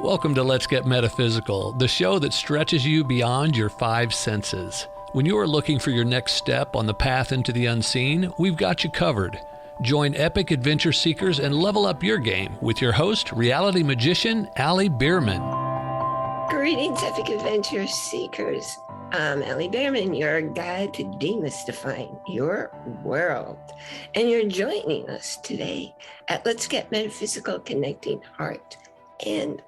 Welcome to Let's Get Metaphysical, the show that stretches you beyond your five senses. When you are looking for your next step on the path into the unseen, we've got you covered. Join epic adventure seekers and level up your game with your host, reality magician Allie Bierman. Greetings, epic adventure seekers. I'm Allie Bierman, your guide to demystifying your world. And you're joining us today at Let's Get Metaphysical, connecting heart and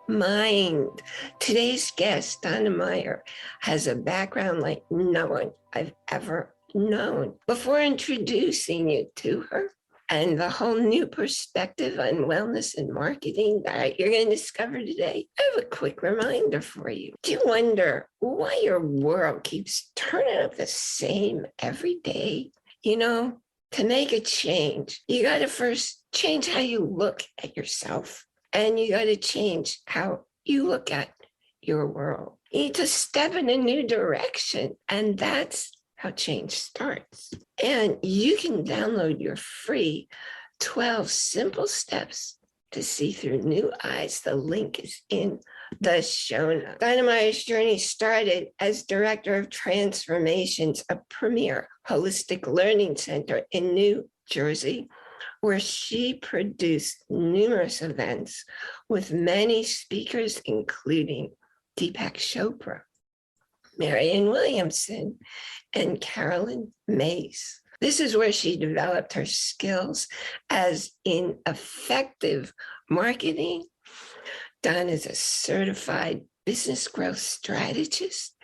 mind. Today's guest, Donna Meyer, has a background like no one I've ever known. Before introducing you to her and the whole new perspective on wellness and marketing that you're going to discover today, I have a quick reminder for you. Do you wonder why your world keeps turning up the same every day? You know, to make a change, you got to first change how you look at yourself. And you got to change how you look at your world. You need to step in a new direction. And that's how change starts. And you can download your free 12 simple steps to see through new eyes. The link is in the show notes. Donna Meyer's journey started as Director of Transformations, a premier holistic learning center in New Jersey, where she produced numerous events with many speakers, including Deepak Chopra, Marianne Williamson, and Carolyn Myss. This is where she developed her skills as in effective marketing. Donna is a certified business growth strategist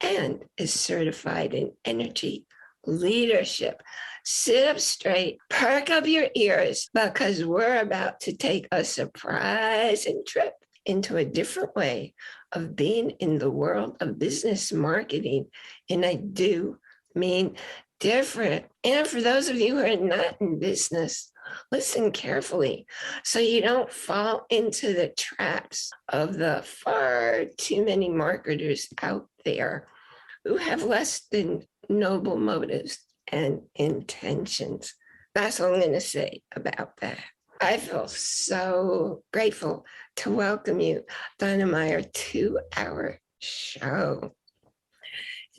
and is certified in energy leadership. Sit up straight, perk up your ears, because we're about to take a surprising trip into a different way of being in the world of business marketing. And I do mean different. And for those of you who are not in business, listen carefully so you don't fall into the traps of the far too many marketers out there who have less than noble motives and intentions. That's all I'm going to say about that. I feel so grateful to welcome you, Donna Meyer, to our show.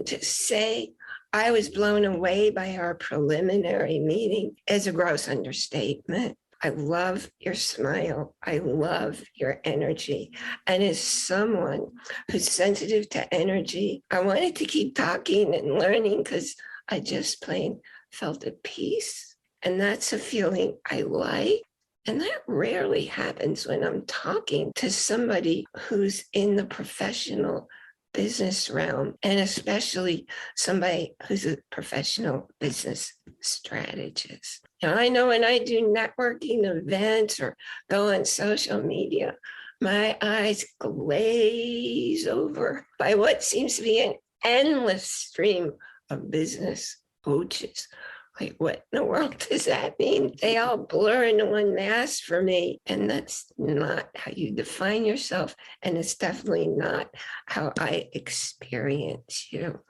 To say I was blown away by our preliminary meeting is a gross understatement. I love your smile. I love your energy. And as someone who's sensitive to energy, I wanted to keep talking and learning because I just plain felt at peace. And that's a feeling I like. And that rarely happens when I'm talking to somebody who's in the professional business realm, and especially somebody who's a professional business strategist. Now, I know when I do networking events or go on social media, my eyes glaze over by what seems to be an endless stream of business coaches. Like, what in the world does that mean? They all blur into one mass for me. And that's not how you define yourself. And it's definitely not how I experience you.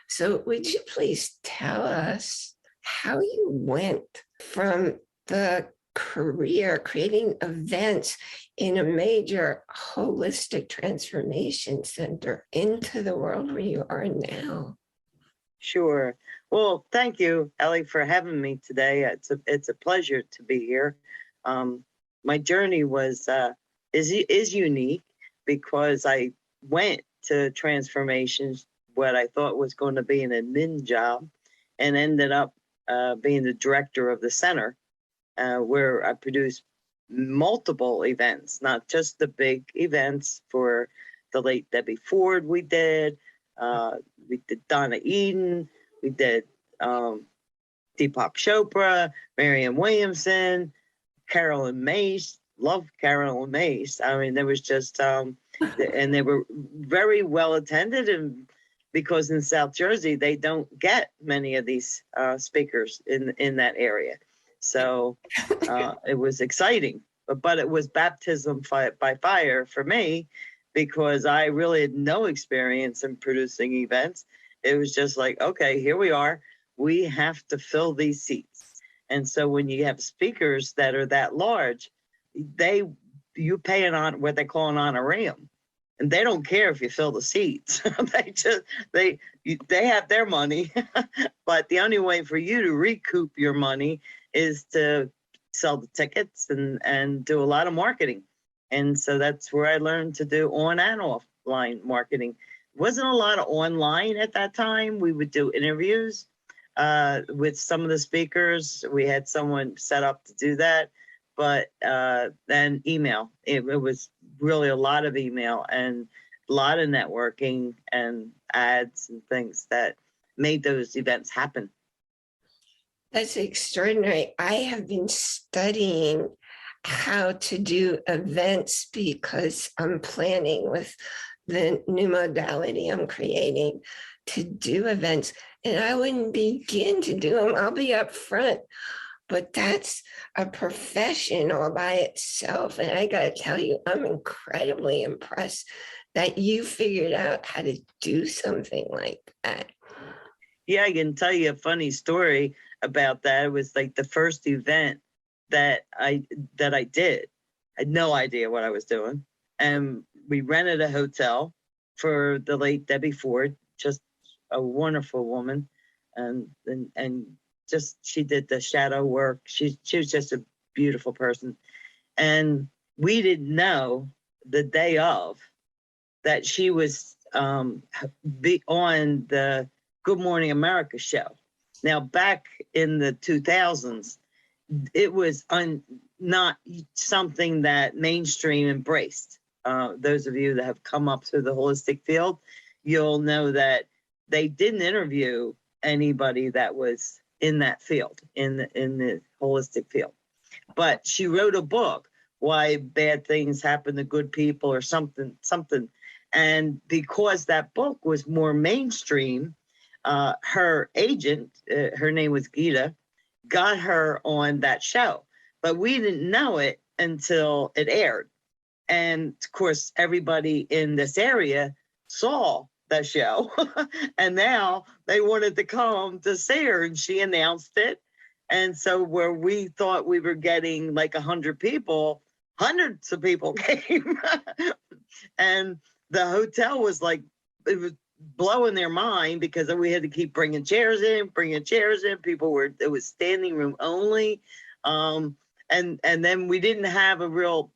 So would you please tell us how you went from the career creating events in a major holistic transformation center into the world where you are now? Sure. Well, thank you, Ellie, for having me today. It's a pleasure to be here. My journey is unique because I went to transformations, what I thought was going to be an admin job, and ended up being the director of the center, where I produced multiple events, not just the big events for the late Debbie Ford. We did Donna Eden. We did Deepak Chopra, Marianne Williamson, Carolyn Myss. Love Carolyn Myss. I mean, there was just, and they were very well attended, and because in South Jersey they don't get many of these speakers in that area, so it was exciting. But it was baptism by fire for me, because I really had no experience in producing events. It was just like, okay, here we are. We have to fill these seats. And so when you have speakers that are that large, they you pay on what they call an honorarium, and they don't care if you fill the seats. they have their money, but the only way for you to recoup your money is to sell the tickets and do a lot of marketing. And so that's where I learned to do on and offline marketing. Wasn't a lot of online at that time. We would do interviews with some of the speakers. We had someone set up to do that, but then email. It was really a lot of email and a lot of networking and ads and things that made those events happen. That's extraordinary. I have been studying how to do events because I'm planning with the new modality I'm creating to do events, and I wouldn't begin to do them. I'll be up front, but that's a profession all by itself. And I got to tell you, I'm incredibly impressed that you figured out how to do something like that. Yeah, I can tell you a funny story about that. It was like the first event that I did. I had no idea what I was doing. And we rented a hotel for the late Debbie Ford, just a wonderful woman. And just, she did the shadow work. She was just a beautiful person. And we didn't know the day of that she was be on the Good Morning America show. Now, back in the 2000s, it was not something that mainstream embraced. Those of you that have come up through the holistic field, you'll know that they didn't interview anybody that was in that field, in the holistic field. But she wrote a book, Why Bad Things Happen to Good People, or something. And because that book was more mainstream, her agent, her name was Gita, got her on that show. But we didn't know it until it aired. And of course, everybody in this area saw the show. And now they wanted to come to see her, and she announced it. And so where we thought we were getting like 100 people, hundreds of people came. And the hotel was like, it was blowing their mind because we had to keep bringing chairs in. People it was standing room only. And then we didn't have a real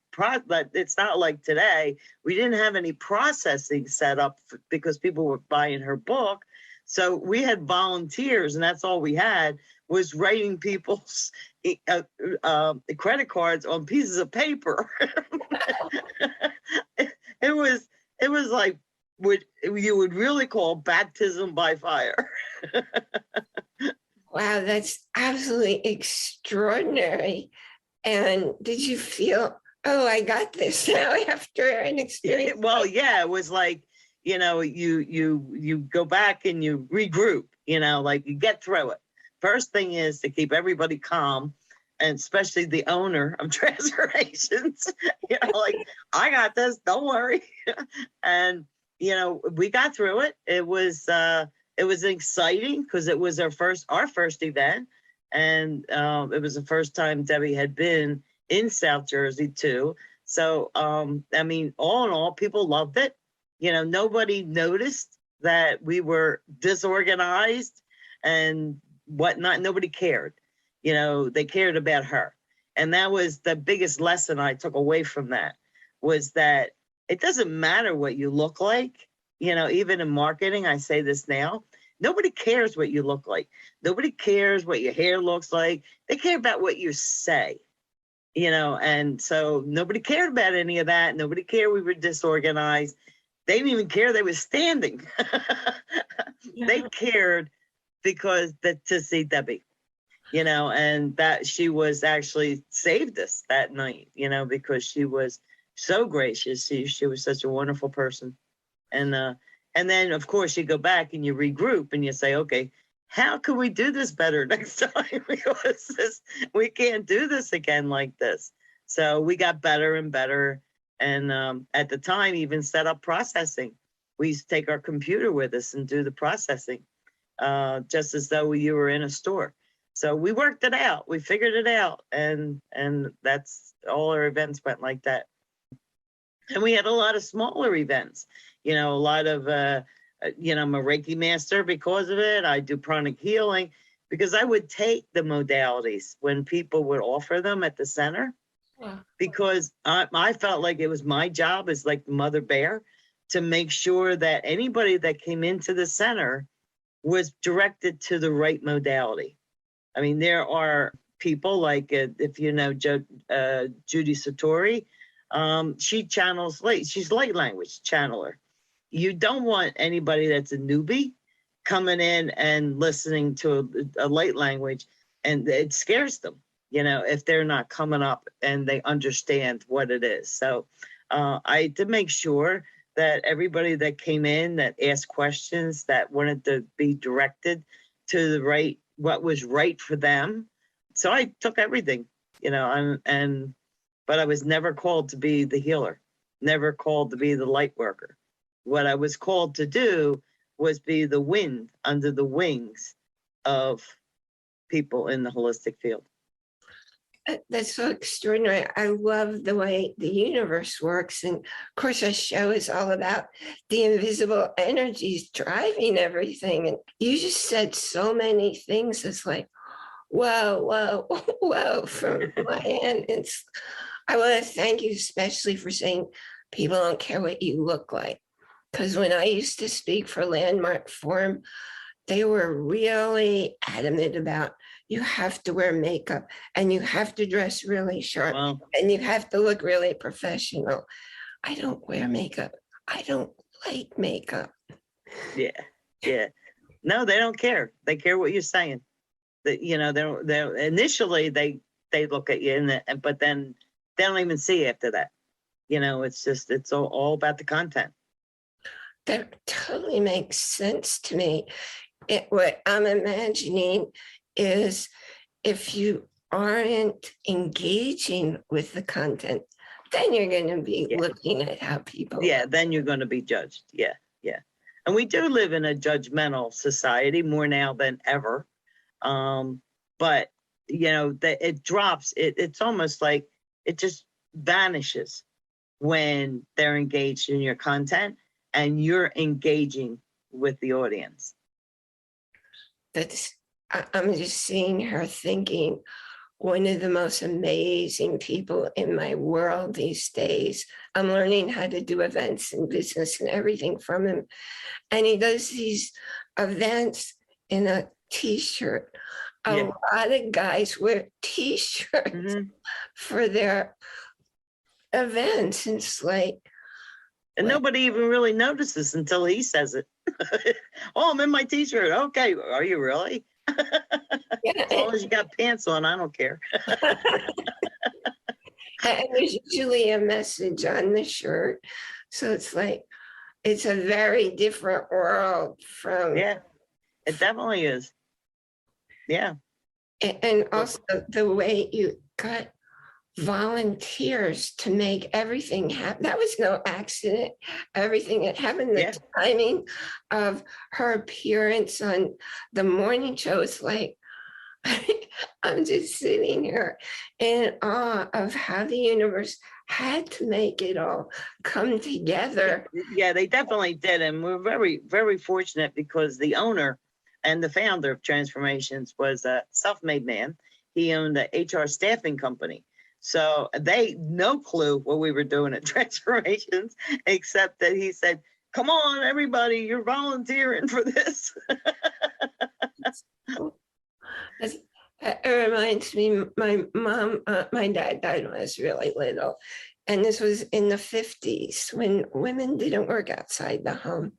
but it's not like today. We didn't have any processing set up because people were buying her book. So we had volunteers, and that's all we had was writing people's credit cards on pieces of paper. It was like what you would really call baptism by fire. Wow, that's absolutely extraordinary. And did you feel, oh, I got this now after an experience? Well, yeah, it was like, you go back and you regroup, like you get through it. First thing is to keep everybody calm, and especially the owner of Transformations, like, I got this, don't worry. And, we got through it. It was exciting because it was our first event. And it was the first time Debbie had been in South Jersey too. So, I mean, all in all, people loved it. Nobody noticed that we were disorganized and whatnot. Nobody cared. They cared about her. And that was the biggest lesson I took away from that, was that it doesn't matter what you look like. Even in marketing, I say this now, nobody cares what you look like. Nobody cares what your hair looks like. They care about what you say. And so nobody cared about any of that. Nobody cared we were disorganized. They didn't even care they were standing. Yeah. They cared because to see Debbie, and that she was actually saved us that night, because she was so gracious. She was such a wonderful person. And then, of course, you go back and you regroup and you say, okay, how can we do this better next time? Because we can't do this again like this. So we got better and better. And at the time, even set up processing. We used to take our computer with us and do the processing, just as though you were in a store. So we worked it out. We figured it out. And that's all our events went like that. And we had a lot of smaller events, a lot of, I'm a Reiki master because of it. I do pranic healing because I would take the modalities when people would offer them at the center. Wow. Because I felt like it was my job as like Mother Bear to make sure that anybody that came into the center was directed to the right modality. I mean, there are people like, if you know Judy Satori, she channels light. She's light language channeler. You don't want anybody that's a newbie coming in and listening to a light language, and it scares them, if they're not coming up and they understand what it is. So I did make sure that everybody that came in that asked questions, that wanted to be directed to the right, what was right for them. So I took everything, but I was never called to be the healer, never called to be the light worker. What I was called to do was be the wind under the wings of people in the holistic field. That's so extraordinary. I love the way the universe works. And of course, our show is all about the invisible energies driving everything. And you just said so many things. It's like, whoa, whoa, whoa, from my end. I want to thank you especially for saying people don't care what you look like. Because when I used to speak for Landmark Forum, they were really adamant about you have to wear makeup and you have to dress really sharp. Wow. And you have to look really professional. I don't wear makeup. I don't like makeup. Yeah. No, they don't care. They care what you're saying. That they're initially they look at you but then they don't even see after that. It's all about the content. That totally makes sense to me. What I'm imagining is if you aren't engaging with the content, then you're going to be looking at how people. Yeah, then you're going to be judged. Yeah. And we do live in a judgmental society more now than ever. But, it drops. It's almost like it just vanishes when they're engaged in your content and you're engaging with the audience. I'm just seeing her thinking, one of the most amazing people in my world these days. I'm learning how to do events and business and everything from him. And he does these events in a t-shirt. A lot of guys wear t-shirts for their events. And it's like, and nobody even really notices until he says it. Oh, I'm in my t-shirt. Okay, are you really? As long as you got pants on, I don't care. And there's usually a message on the shirt. So it's like, it's a very different world from. Yeah, it definitely is. Yeah. And also the way you got volunteers to make everything happen. That was no accident. Everything that happened, the timing of her appearance on the morning show is like, I'm just sitting here in awe of how the universe had to make it all come together. Yeah, they definitely did. And we're very, very fortunate because the owner and the founder of Transformations was a self-made man. He owned an HR staffing company. So they no clue what we were doing at Transformations, except that he said, come on, everybody, you're volunteering for this. It reminds me, my mom, my dad died when I was really little. And this was in the 50s when women didn't work outside the home.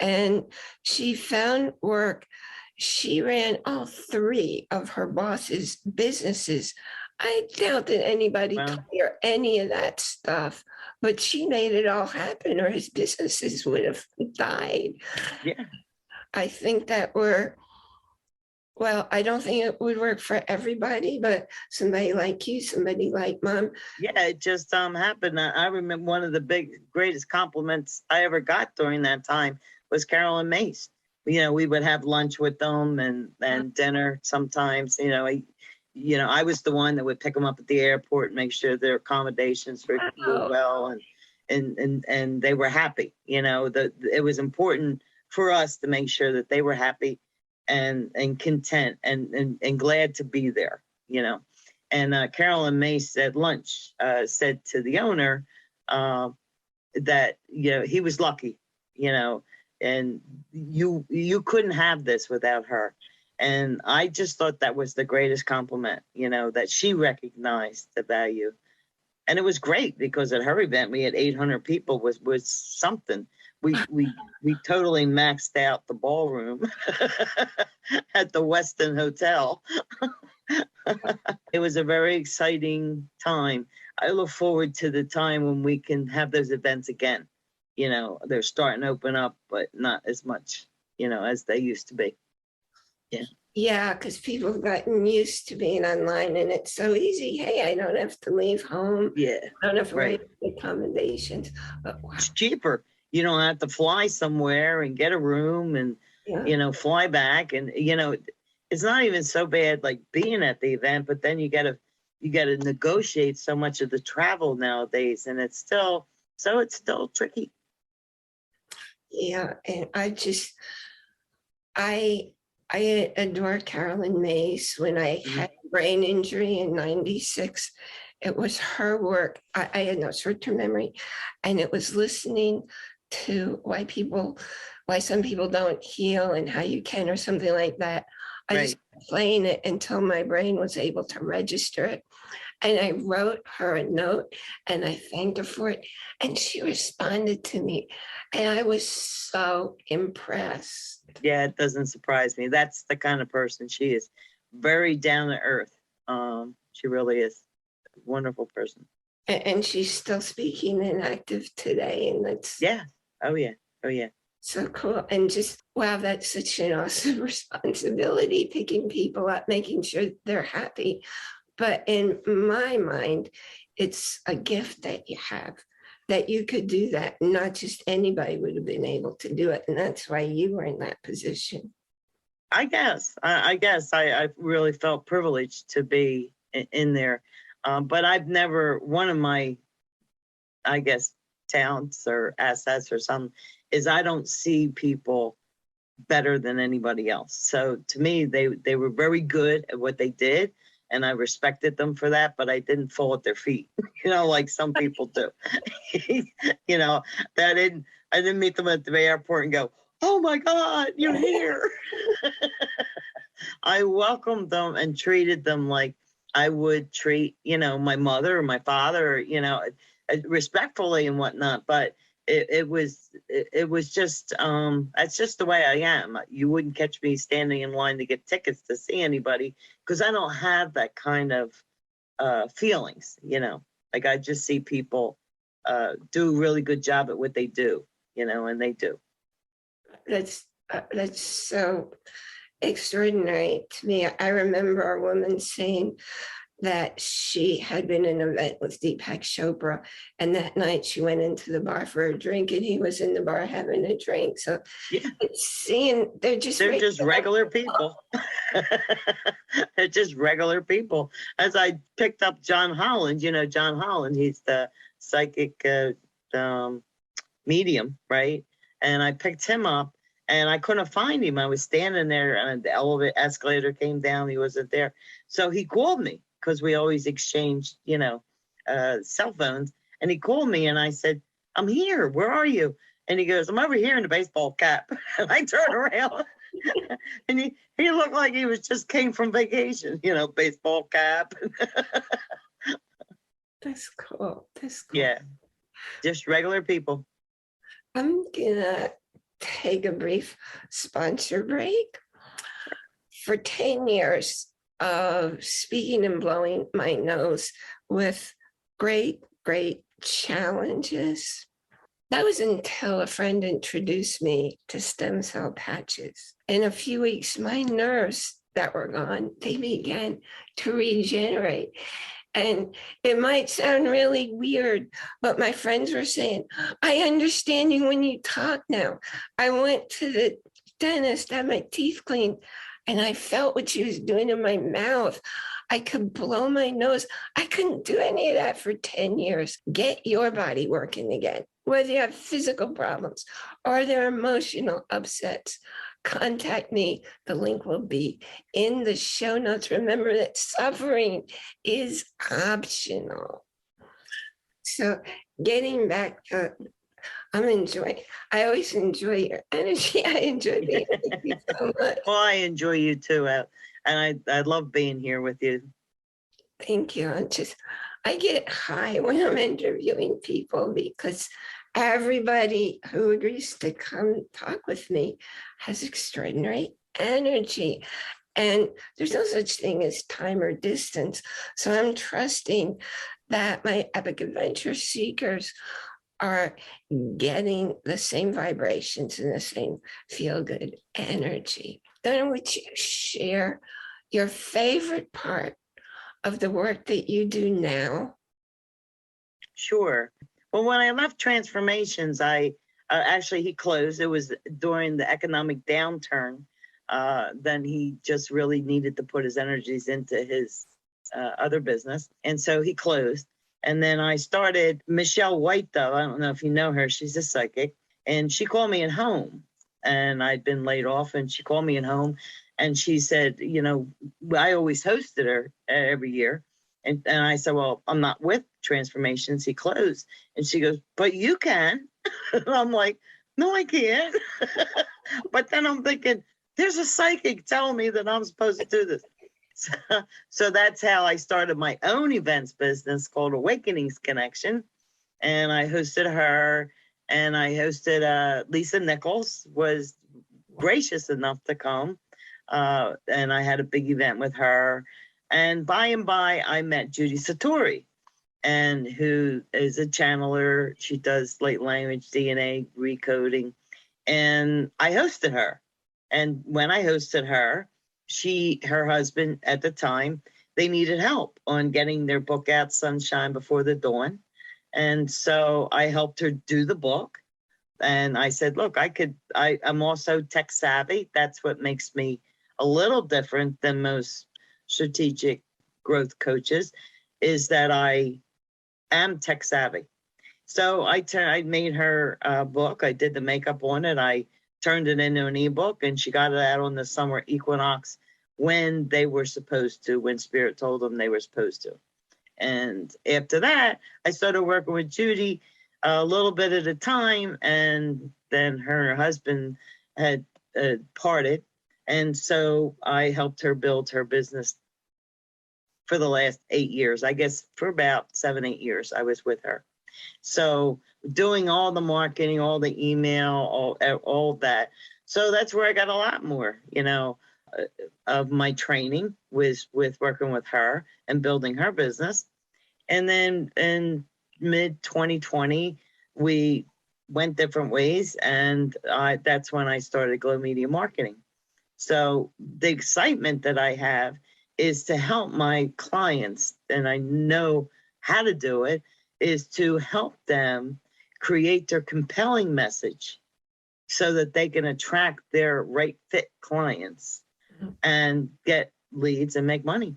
And she found work. She ran all three of her boss's businesses. I doubt that anybody told her any of that stuff, but she made it all happen or his businesses would have died. Yeah. I think that I don't think it would work for everybody, but somebody like you, somebody like Mom. Yeah, it just happened. I remember one of the greatest compliments I ever got during that time was Carolyn Myss. We would have lunch with them and dinner sometimes. I was the one that would pick them up at the airport and make sure their accommodations were well. And and they were happy. It was important for us to make sure that they were happy and content and glad to be there. And Carolyn Myss at lunch said to the owner that he was lucky, and you couldn't have this without her. And I just thought that was the greatest compliment, that she recognized the value. And it was great because at her event we had 800 people was something. We totally maxed out the ballroom at the Westin Hotel. It was a very exciting time. I look forward to the time when we can have those events again. They're starting to open up, but not as much, as they used to be. Yeah. Yeah, because people have gotten used to being online and it's so easy. Hey, I don't have to leave home. Yeah. I don't have to Right. worry about accommodations. But wow. It's cheaper. You don't have to fly somewhere and get a room and, Yeah. fly back. And, it's not even so bad like being at the event, but then you gotta negotiate so much of the travel nowadays. And it's still tricky. Yeah. And I adore Carolyn Myss. When I had a brain injury in 96, it was her work. I had no short-term memory. And it was listening to why some people don't heal and how you can, or something like that. I just kept playing it until my brain was able to register it. And I wrote her a note and I thanked her for it. And she responded to me. And I was so impressed. Yeah, it doesn't surprise me. That's the kind of person she is. Very down to earth. She really is a wonderful person. And she's still speaking and active today. And that's Oh yeah. so cool. And just, wow, that's such an awesome responsibility, picking people up, making sure they're happy. But in my mind, it's a gift that you have, that you could do that. Not just anybody would have been able to do it. And that's why you were in that position. I guess I really felt privileged to be in there. But I've never, one of my, I guess, talents or assets or something is I don't see people better than anybody else. So to me, they were very good at what they did. And I respected them for that, but I didn't fall at their feet, like some people do. I didn't meet them at the airport and go, "Oh my God, you're here." I welcomed them and treated them like I would treat, my mother or my father, respectfully and whatnot. But it was just, that's just the way I am. You wouldn't catch me standing in line to get tickets to see anybody because I don't have that kind of feelings, like I just see people do a really good job at what they do, and they do. That's so extraordinary to me. I remember a woman saying that she had been in an event with Deepak Chopra, and that night she went into the bar for a drink, and he was in the bar having a drink. So they're just regular people. They're just regular people. As I picked up John Holland, John Holland, he's the psychic medium, right? And I picked him up. And I couldn't find him. I was standing there and the escalator came down. He wasn't there. So he called me because we always exchanged, cell phones. And he called me and I said, "I'm here. Where are you?" And he goes, "I'm over here in the baseball cap." And I turned around and he looked like he came from vacation, baseball cap. That's cool. Yeah. Just regular people. I'm gonna take a brief sponsor break. For 10 years of speaking and blowing my nose with great challenges. That was until a friend introduced me to stem cell patches. In a few weeks, my nerves that were gone, they began to regenerate. And it might sound really weird, but my friends were saying, "I understand you when you talk now." I went to the dentist, had my teeth cleaned, and I felt what she was doing in my mouth. I could blow my nose. I couldn't do any of that for 10 years. Get your body working again. Whether you have physical problems or there are emotional upsets, contact me. The link will be in the show notes. Remember that suffering is optional. So getting back to, I always enjoy your energy. I enjoy being with you so much. Well, I enjoy you too. And I love being here with you. Thank you. I get high when I'm interviewing people because everybody who agrees to come talk with me has extraordinary energy. And there's no such thing as time or distance. So I'm trusting that my epic adventure seekers are getting the same vibrations and the same feel-good energy. Then would you share your favorite part of the work that you do now? Sure. Well, when I left Transformations, actually he closed. It was during the economic downturn. Then he just really needed to put his energies into his other business. And so he closed. And then I started Michelle White, though. I don't know if you know her. She's a psychic. And she called me at home. And I'd been laid off. And she called me at home. And she said, you know, I always hosted her every year. And I said, well, I'm not with Transformations. He closed. And she goes, but you can. And I'm like, no, I can't. But then I'm thinking, there's a psychic telling me that I'm supposed to do this. So that's how I started my own events business called Awakenings Connection. And I hosted her, and I hosted Lisa Nichols was gracious enough to come. And I had a big event with her. And by I met Judy Satori, and who is a channeler. She does late language, DNA recoding. And I hosted her. And when I hosted her, her husband at the time, they needed help on getting their book out, Sunshine Before the Dawn. And so I helped her do the book. And I said, look, I'm also tech savvy. That's what makes me a little different than most strategic growth coaches, is that I am tech savvy. So I made her a book. I did the makeup on it. I turned it into an ebook, and she got it out on the summer equinox when they were supposed to, when Spirit told them they were supposed to. And after that, I started working with Judy a little bit at a time, and then her husband had parted. And so I helped her build her business for the last 8 years. I guess for about 7, 8 years, I was with her. So doing all the marketing, all the email, all that. So that's where I got a lot more, of my training was with working with her and building her business. And then in mid 2020, we went different ways. And that's when I started Glow Media Marketing. So the excitement that I have is to help my clients, and I know how to do it, is to help them create their compelling message so that they can attract their right fit clients and get leads and make money.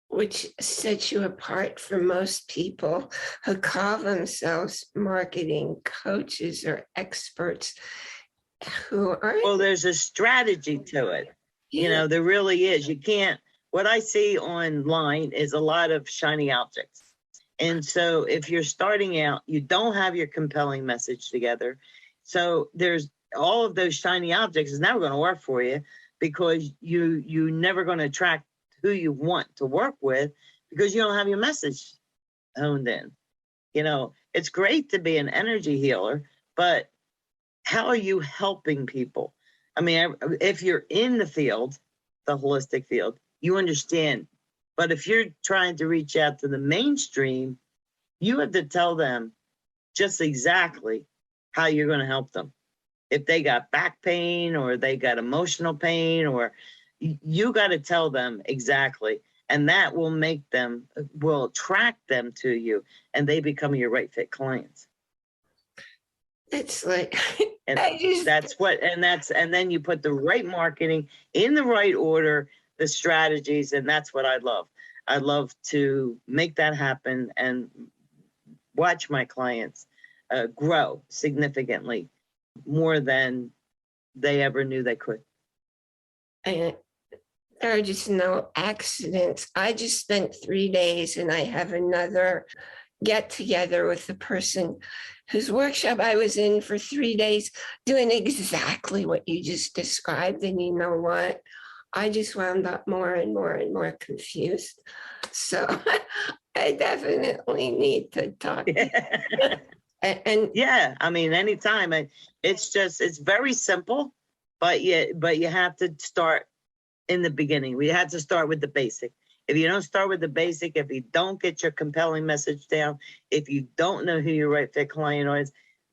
Which sets you apart from most people who call themselves marketing coaches or experts who aren't. Well, there's a strategy to it. Yeah. There really is. You can't, what I see online is a lot of shiny objects. And so if you're starting out, you don't have your compelling message together. So there's all of those shiny objects is never going to work for you, because you're never going to attract who you want to work with, because you don't have your message honed in. It's great to be an energy healer, but how are you helping people? I mean, if you're in the field, the holistic field, you understand. But if you're trying to reach out to the mainstream, you have to tell them just exactly how you're going to help them. If they got back pain or they got emotional pain, or you got to tell them exactly. And that will will attract them to you, and they become your right fit clients. It's like, and then you put the right marketing in the right order, the strategies, and that's what I love. I love to make that happen and watch my clients grow significantly more than they ever knew they could. And there are just no accidents. I just spent 3 days and I have another get together with the person whose workshop I was in for 3 days, doing exactly what you just described. And you know what? I just wound up more and more and more confused. So I definitely need to talk. And yeah, I mean, anytime. It's very simple, but you have to start in the beginning. We have to start with the basic. If you don't start with the basic, if you don't get your compelling message down, if you don't know who your right fit client is,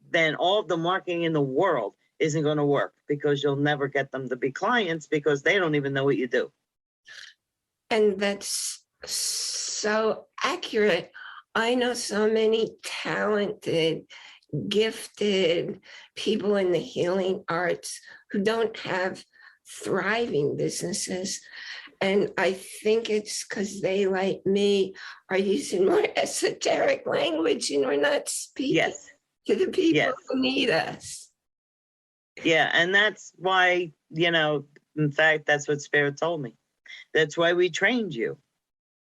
then all of the marketing in the world isn't going to work, because you'll never get them to be clients because they don't even know what you do. And that's so accurate. I know so many talented, gifted people in the healing arts who don't have thriving businesses. And I think it's because they, like me, are using more esoteric language and we're not speaking to the people who need us. Yeah, and that's why, in fact, that's what Spirit told me. That's why we trained you.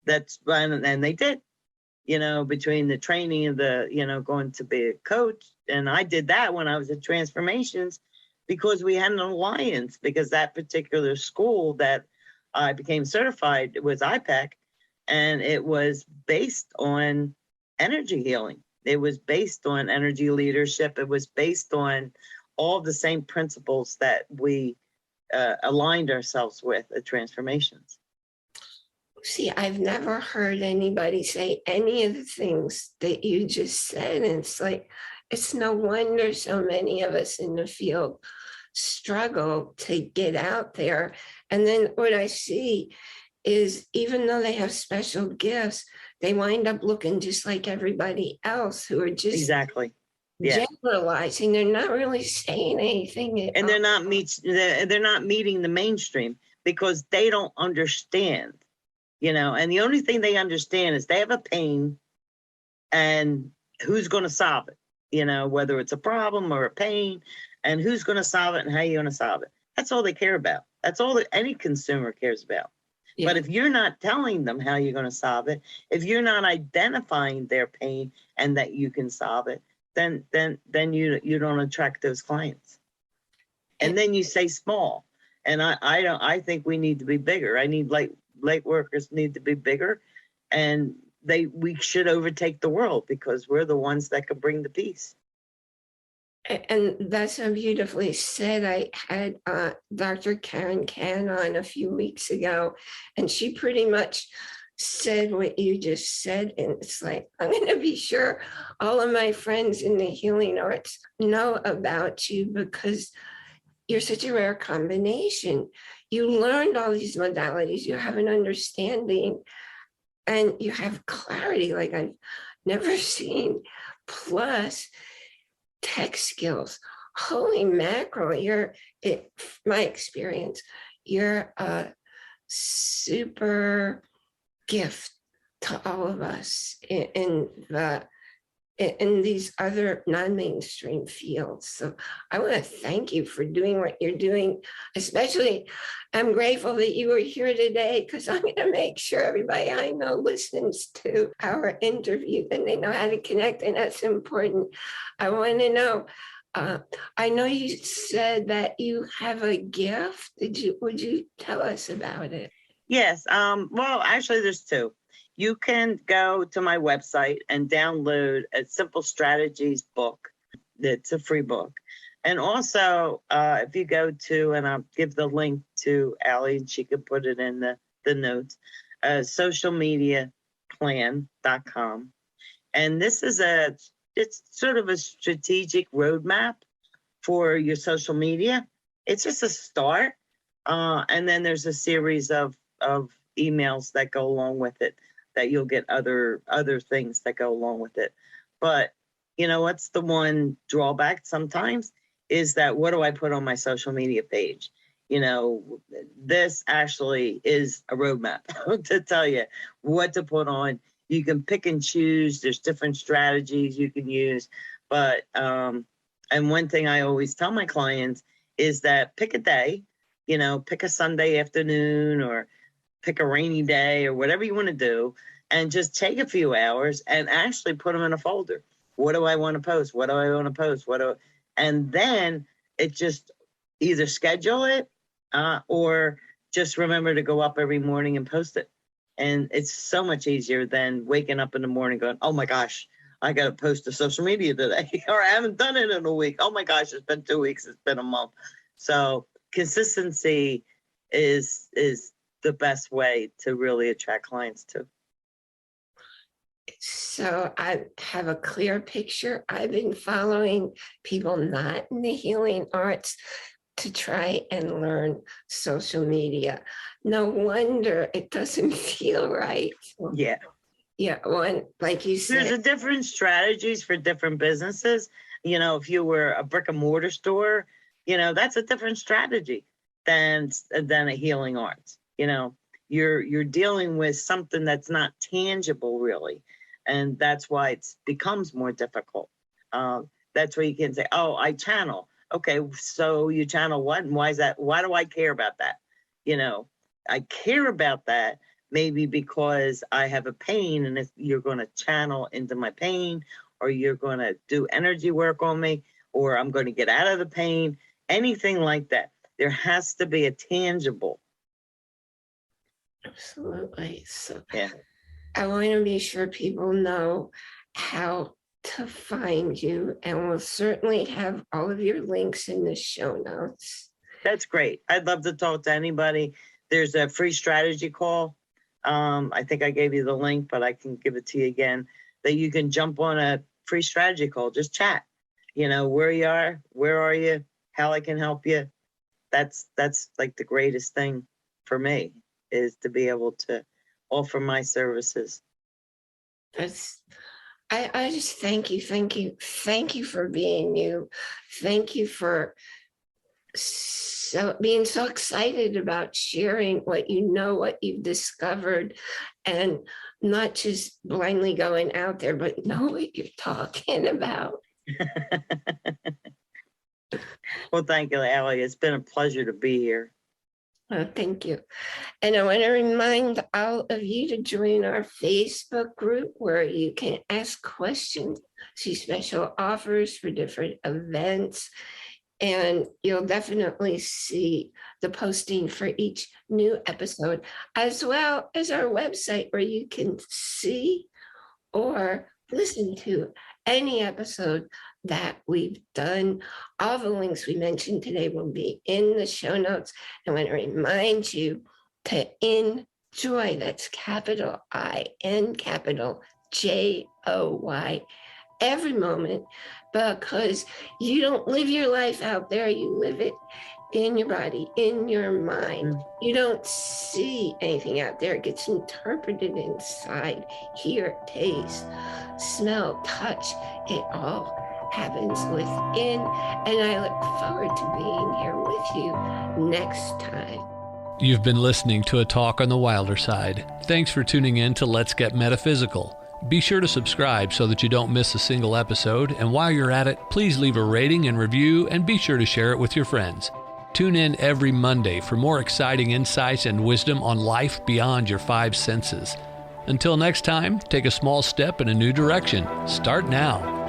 And they did, between the training and the, going to be a coach. And I did that when I was at Transformations, because we had an alliance, because that particular school that I became certified was IPEC, and it was based on energy healing. It was based on energy leadership. It was based on all the same principles that we aligned ourselves with at Transformations. See, I've never heard anybody say any of the things that you just said. And it's like, it's no wonder so many of us in the field struggle to get out there. And then what I see is, even though they have special gifts, they wind up looking just like everybody else, who are just generalizing. They're not really saying anything. And they're not meeting the mainstream because they don't understand, and the only thing they understand is they have a pain and who's going to solve it, whether it's a problem or a pain, and who's going to solve it and how you're going to solve it. That's all they care about. That's all that any consumer cares about. Yeah. But if you're not telling them how you're going to solve it, if you're not identifying their pain and that you can solve it, then you don't attract those clients. And then you say small. And I think we need to be bigger. I need light workers need to be bigger, and we should overtake the world, because we're the ones that can bring the peace. And that's so beautifully said. I had Dr. Karen Can on a few weeks ago, and she pretty much said what you just said. And it's like, I'm going to be sure all of my friends in the healing arts know about you, because you're such a rare combination. You learned all these modalities, you have an understanding, and you have clarity like I've never seen. Plus, tech skills. Holy mackerel, my experience, you're a super gift to all of us in these other non-mainstream fields. So I want to thank you for doing what you're doing. Especially, I'm grateful that you were here today, because I'm going to make sure everybody I know listens to our interview and they know how to connect, and that's important. I want to know, I know you said that you have a gift. Would you tell us about it? Yes. Well, actually, there's two. You can go to my website and download a Simple Strategies book. It's a free book. And also, if you go to, and I'll give the link to Allie, and she can put it in the notes, socialmediaplan.com. And this is it's sort of a strategic roadmap for your social media. It's just a start. And then there's a series of emails that go along with it, that you'll get other things that go along with it. But what's the one drawback sometimes is that, what do I put on my social media page? This actually is a roadmap to tell you what to put on. You can pick and choose. There's different strategies you can use. But, and one thing I always tell my clients is that pick a day, pick a Sunday afternoon or pick a rainy day or whatever you want to do, and just take a few hours and actually put them in a folder. What do I want to post? What do I want to post? And then it just either schedule it or just remember to go up every morning and post it. And it's so much easier than waking up in the morning going, oh my gosh, I got to post to social media today, or I haven't done it in a week. Oh my gosh, it's been 2 weeks. It's been a month. So consistency is the best way to really attract clients too. So I have a clear picture. I've been following people not in the healing arts to try and learn social media. No wonder it doesn't feel right. Yeah. Yeah, one, like you said. There's a different strategies for different businesses. If you were a brick and mortar store, that's a different strategy than a healing arts. You're dealing with something that's not tangible really. And that's why it becomes more difficult. That's where you can say, oh, I channel. Okay, so you channel what? And why is that? Why do I care about that? I care about that maybe because I have a pain, and if you're going to channel into my pain, or you're going to do energy work on me, or I'm going to get out of the pain, anything like that. There has to be a tangible. Absolutely. So yeah. I want to be sure people know how to find you, and we'll certainly have all of your links in the show notes. That's great. I'd love to talk to anybody. There's a free strategy call. I think I gave you the link, but I can give it to you again, that you can jump on a free strategy call. Just chat, where you are, where are you, how I can help you. That's like the greatest thing for me, is to be able to offer my services. I just thank you for being you. Thank you for being so excited about sharing what you've discovered, and not just blindly going out there, but know what you're talking about. Well, thank you, Allie. It's been a pleasure to be here. Thank you. And I want to remind all of you to join our Facebook group, where you can ask questions, see special offers for different events, and you'll definitely see the posting for each new episode, as well as our website, where you can see or listen to any episode that we've done. All the links we mentioned today will be in the show notes. I want to remind you to InJoy, that's capital I-N, capital J-O-Y, every moment, because you don't live your life out there, you live it in your body, in your mind. You don't see anything out there. It gets interpreted inside. Hear, taste, smell, touch, it all happens within. And I look forward to being here with you next time. You've been listening to a talk on the wilder side. Thanks for tuning in to Let's Get Metaphysical. Be sure to subscribe so that you don't miss a single episode. And while you're at it, please leave a rating and review, and be sure to share it with your friends. Tune in every Monday for more exciting insights and wisdom on life beyond your five senses. Until next time, take a small step in a new direction. Start now.